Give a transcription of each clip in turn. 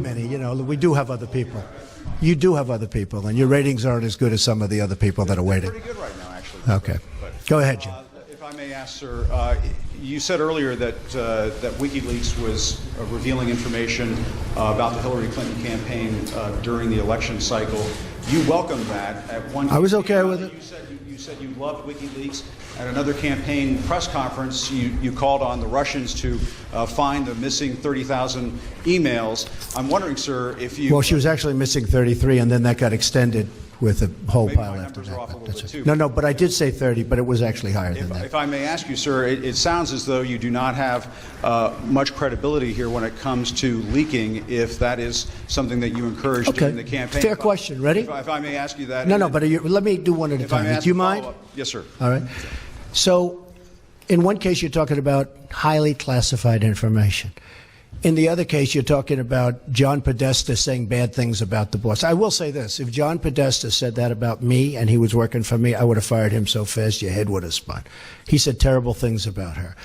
many. You know, we do have other people. You do have other people, and your ratings aren't as good as some of the other people that are waiting. Pretty good right now, actually. Okay. Go ahead, Jim. If I may ask, sir, you said earlier that WikiLeaks was revealing information about the Hillary Clinton campaign during the election cycle. You welcomed that. At one, I was okay with it. You said you loved WikiLeaks. At another campaign press conference, you called on the Russians to find the missing 30,000 emails. I'm wondering, sir, if you... Well, she was actually missing 33, and then that got extended with a whole pile after that. No, but I did say 30, but it was actually higher than that. If I may ask you, sir, it sounds as though you do not have much credibility here when it comes to leaking, if that is something that you encouraged in the campaign. Fair question. Ready? If I may ask you that. No, but let me do one at a time. Do you mind? Yes, sir. All right. So, in one case, you're talking about highly classified information. In the other case, you're talking about John Podesta saying bad things about the boss. I will say this. If John Podesta said that about me and he was working for me, I would have fired him so fast your head would have spun. He said terrible things about her.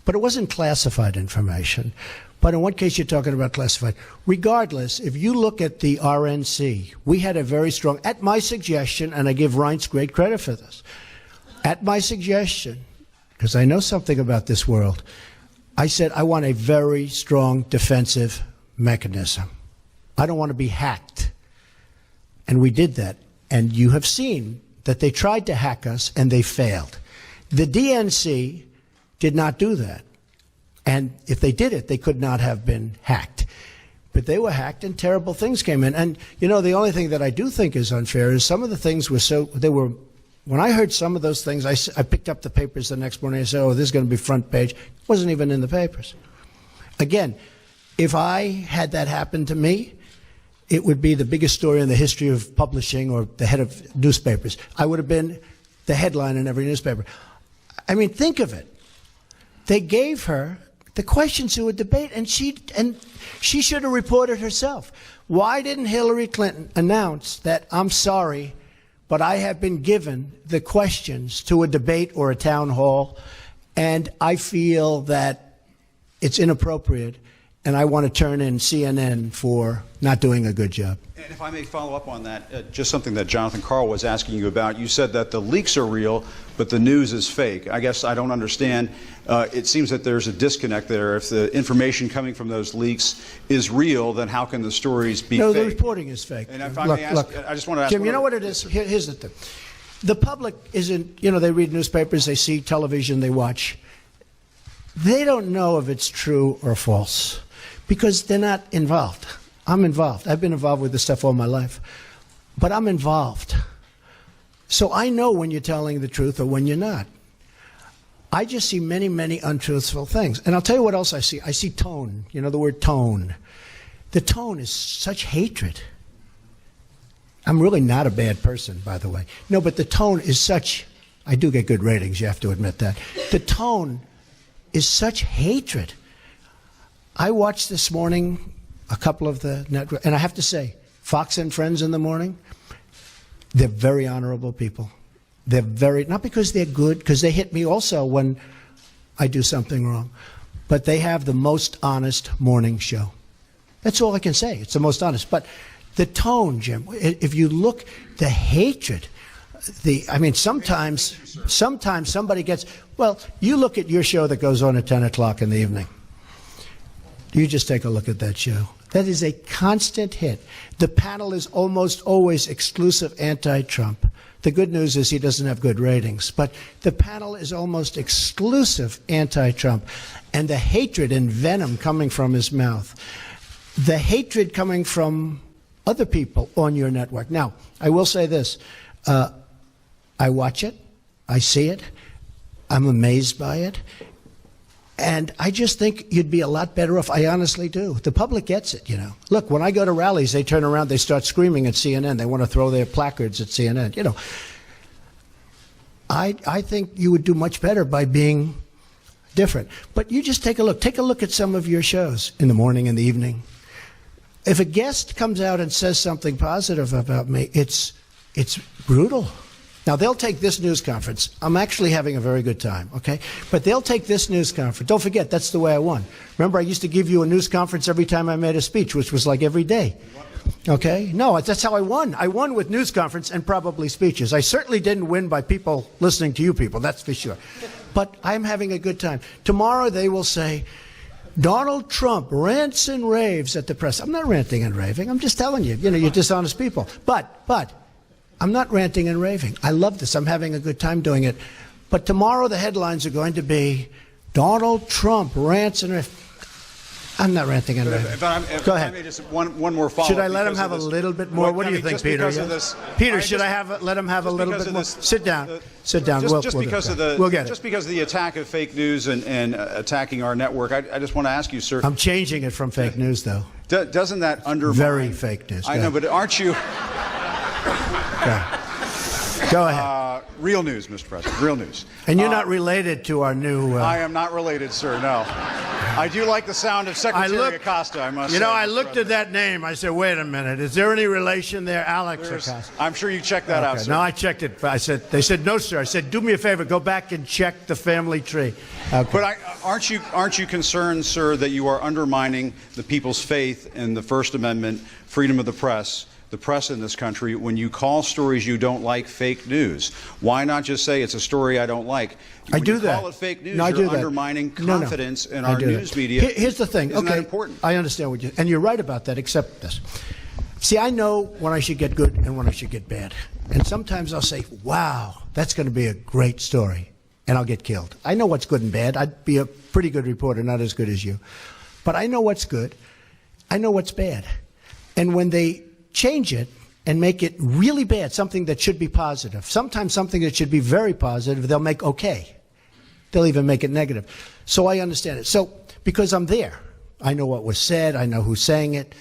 But it wasn't classified information. But in one case, you're talking about classified. Regardless, if you look at the RNC, we had a very strong, at my suggestion, and I give Reince great credit for this, at my suggestion, because I know something about this world, I said I want a very strong defensive mechanism. I don't want to be hacked. And we did that. And you have seen that they tried to hack us and they failed. The DNC did not do that. And if they did it, they could not have been hacked. But they were hacked and terrible things came in. And, you know, the only thing that I do think is unfair is some of the things were when I heard some of those things, I picked up the papers the next morning and said, oh, this is going to be front page. It wasn't even in the papers. Again, if I had that happen to me, it would be the biggest story in the history of publishing or the head of newspapers. I would have been the headline in every newspaper. I mean, think of it. They gave her the questions to a debate, and she should have reported herself. Why didn't Hillary Clinton announce that, I'm sorry, but I have been given the questions to a debate or a town hall, and I feel that it's inappropriate, and I want to turn in CNN for not doing a good job. And if I may follow up on that, just something that Jonathan Karl was asking you about. You said that the leaks are real, but the news is fake. I guess I don't understand. It seems that there's a disconnect there. If the information coming from those leaks is real, then how can the stories be fake? No, the reporting is fake. And if I may ask, I just want to ask Jim, you know what it is? Here's the thing. The public isn't, you know, they read newspapers, they see television, they watch. They don't know if it's true or false because they're not involved. I'm involved. I've been involved with this stuff all my life. But I'm involved. So I know when you're telling the truth or when you're not. I just see many, many untruthful things. And I'll tell you what else I see. I see tone. You know the word tone. The tone is such hatred. I'm really not a bad person, by the way. No, but the tone is such, I do get good ratings, you have to admit that. The tone is such hatred. I watched this morning a couple of the network, and I have to say, Fox and Friends in the morning, they're very honorable people. They're very, not because they're good, because they hit me also when I do something wrong, but they have the most honest morning show. That's all I can say. It's the most honest. But the tone, Jim, if you look, the hatred, I mean, sometimes somebody gets, well, you look at your show that goes on at 10 o'clock in the evening. You just take a look at that show. That is a constant hit. The panel is almost always exclusive anti-Trump. The good news is he doesn't have good ratings. But the panel is almost exclusive anti-Trump. And the hatred and venom coming from his mouth, the hatred coming from other people on your network. Now, I will say this. I watch it. I see it. I'm amazed by it. And I just think you'd be a lot better off. I honestly do. The public gets it, you know. Look, when I go to rallies, they turn around, they start screaming at CNN. They want to throw their placards at CNN. You know, I think you would do much better by being different. But you just take a look. Take a look at some of your shows in the morning and the evening. If a guest comes out and says something positive about me, it's brutal. Now, they'll take this news conference. I'm actually having a very good time, okay? But they'll take this news conference. Don't forget, that's the way I won. Remember, I used to give you a news conference every time I made a speech, which was like every day. Okay? No, that's how I won. I won with news conference and probably speeches. I certainly didn't win by people listening to you people, that's for sure. But I'm having a good time. Tomorrow they will say, Donald Trump rants and raves at the press. I'm not ranting and raving. I'm just telling you, you're dishonest people. But I'm not ranting and raving. I love this. I'm having a good time doing it. But tomorrow the headlines are going to be Donald Trump rants and raves. I'm not ranting and raving. Go ahead. I may just one more follow-up. Should I let him have a little bit more? What do you think, Peter? Peter, should I let him have a little bit more? Sit down. Sit down. Just because of the attack of fake news and attacking our network, I just want to ask you, sir. I'm changing it from fake news, though. Doesn't that undermine? Very fake news. I know, but aren't you? Go ahead. Real news, Mr. President. Real news. And you're not related to our new... I am not related, sir, no. I do like the sound of Secretary Acosta, I must say. I looked at that name. I said, wait a minute. Is there any relation there? Alex Acosta. I'm sure you checked that out, sir. No, I checked it. They said, no, sir. I said, do me a favor. Go back and check the family tree. Okay. But aren't you concerned, sir, that you are undermining the people's faith in the First Amendment, freedom of the press in this country, when you call stories you don't like fake news? Why not just say it's a story I don't like? I do that. When you call it fake news, you're undermining confidence in our news media. Here's the thing. Isn't that important? I understand what and you're right about that, except this. See, I know when I should get good and when I should get bad. And sometimes I'll say, wow, that's going to be a great story, and I'll get killed. I know what's good and bad. I'd be a pretty good reporter, not as good as you. But I know what's good. I know what's bad. And when they change it and make it really bad, something that should be positive, sometimes something that should be very positive, they'll make okay. They'll even make it negative. So I understand it. So because I'm there, I know what was said, I know who's saying it,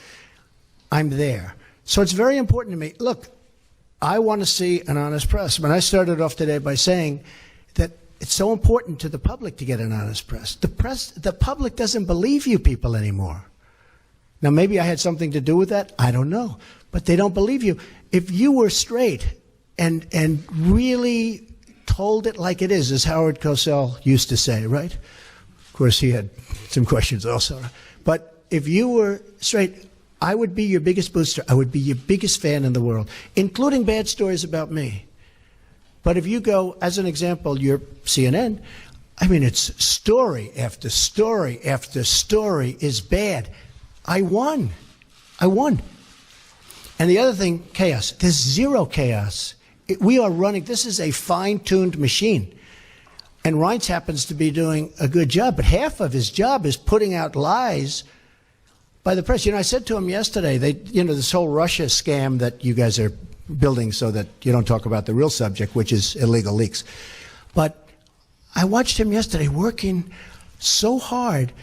I'm there. So it's very important to me. Look, I want to see an honest press. When I started off today by saying that it's so important to the public to get an honest press. The public doesn't believe you people anymore. Now, maybe I had something to do with that. I don't know. But they don't believe you. If you were straight and really told it like it is, as Howard Cosell used to say, right? Of course, he had some questions also. But if you were straight, I would be your biggest booster. I would be your biggest fan in the world, including bad stories about me. But if you go, as an example, you're CNN, I mean, it's story after story after story is bad. I won. And the other thing, chaos. There's zero chaos. We are running, this is a fine-tuned machine. And Reince happens to be doing a good job, but half of his job is putting out lies by the press. I said to him yesterday, this whole Russia scam that you guys are building so that you don't talk about the real subject, which is illegal leaks. But I watched him yesterday working so hard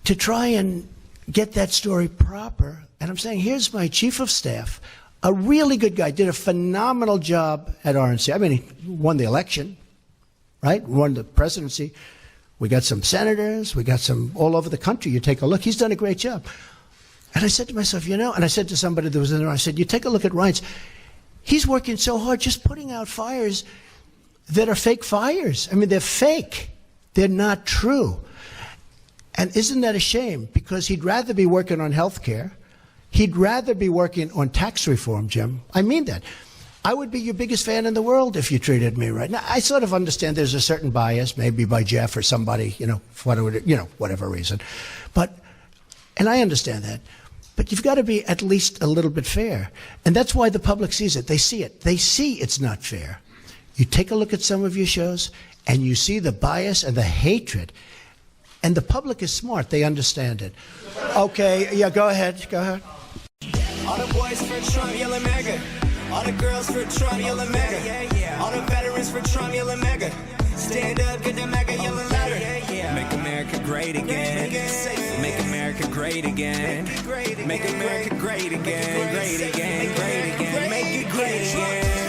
to try and get that story proper. And I'm saying, here's my chief of staff, a really good guy, did a phenomenal job at RNC. I mean, he won the election, right? Won the presidency. We got some senators. We got some all over the country. You take a look. He's done a great job. And I said to myself, and I said to somebody that was in there, I said, you take a look at Reince. He's working so hard just putting out fires that are fake fires. I mean, they're fake. They're not true. And isn't that a shame? Because he'd rather be working on health care. He'd rather be working on tax reform, Jim. I mean that. I would be your biggest fan in the world if you treated me right. Now, I sort of understand there's a certain bias, maybe by Jeff or somebody, for whatever reason. And I understand that. But you've got to be at least a little bit fair. And that's why the public sees it. They see it. They see it's not fair. You take a look at some of your shows, and you see the bias and the hatred. And the public is smart. They understand it. Okay, yeah, go ahead. Go ahead. All the boys for Trump yelling mega. All the girls for Trump yelling mega. All the veterans for Trump yelling mega. Stand up, get the mega yelling louder. Make America great again. Make America great again. Make America great again. Great again. Great again. Make it great again.